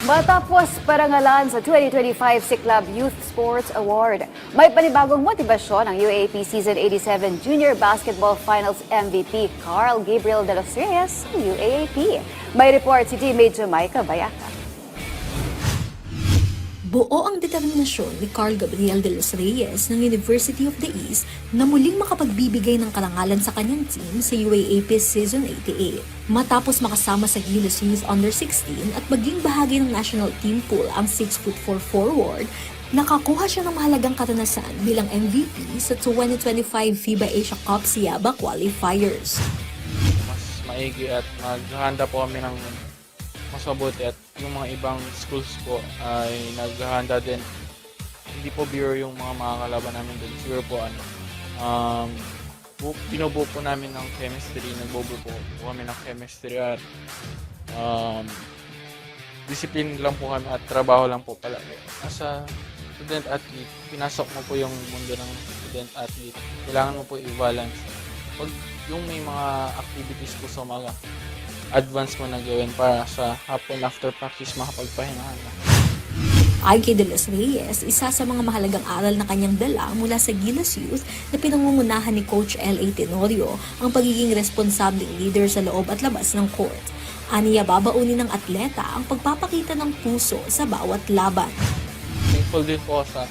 Matapos parangalan sa 2025 Siklab Youth Sports Award, may panibagong motibasyon ang UAAP Season 87 Junior Basketball Finals MVP Carl Gabriel de los Reyes sa UAAP. May report si teammate Jamaica Bayaka. Buo ang determinasyon ni Carl Gabriel de los Reyes ng University of the East na muling makapagbibigay ng karangalan sa kanyang team sa UAAP Season 88. Matapos makasama sa Gilas Youth Under 16 at maging bahagi ng national team pool ang 6'4" forward, nakakuha siya ng mahalagang karanasan bilang MVP sa 2025 FIBA Asia Cup Siaba Qualifiers. Mas maigi at maghahanda po kami ng mas mabuti at yung mga ibang schools po ay naghahanda din. Hindi po biro yung mga kalaban namin din. Siguro po binubuo po namin ng chemistry, nagbubuo po kami ng chemistry at discipline lang po kami at trabaho lang po pala. As a student athlete, pinasok mo po yung mundo ng student athlete. Kailangan mo po i-balance. Pag yung may mga activities po sa umaga, advance mo na gawin para sa hapon after practice makapagpahingahan na. Ayon kay De Los Reyes, isa sa mga mahalagang aral na kanyang dala mula sa Gilas Youth na pinangungunahan ni Coach L.A. Tenorio ang pagiging responsableng leader sa loob at labas ng court. Aniya babaunin ng atleta ang pagpapakita ng puso sa bawat laban. Thankful din po sa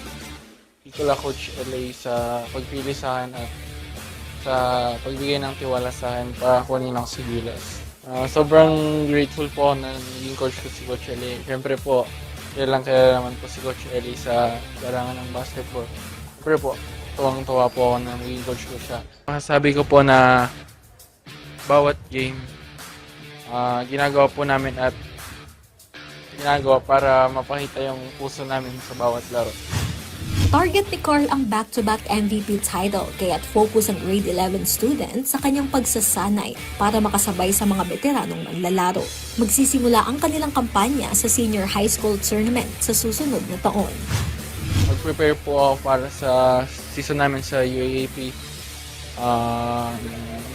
Piccola Coach L.A. sa pagpili sa akin at sa pagbigay ng tiwala sa akin para kunin ang si Gilas. Sobrang grateful po na naging coach ko si Coach Eli. Siyempre po, kaya naman po si Coach Eli sa larangan ng basketball. Siyempre po, tuwang-tuwa po ako na naging coach ko siya. Masasabi ko po na bawat game, ginagawa po namin at ginagawa para mapakita yung puso namin sa bawat laro. Target ni Carl ang back-to-back MVP title kaya't focus ang grade 11 student sa kanyang pagsasanay para makasabay sa mga veteranong manlalaro. Magsisimula ang kanilang kampanya sa senior high school tournament sa susunod na taon. Mag-prepare po ako para sa season namin sa UAAP.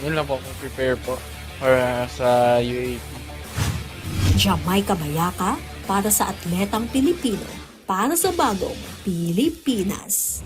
Yun lang po, mag-prepare po para sa UAAP. Jamaica Bayaka para sa Atletang Pilipino, para sa bagong Pilipinas.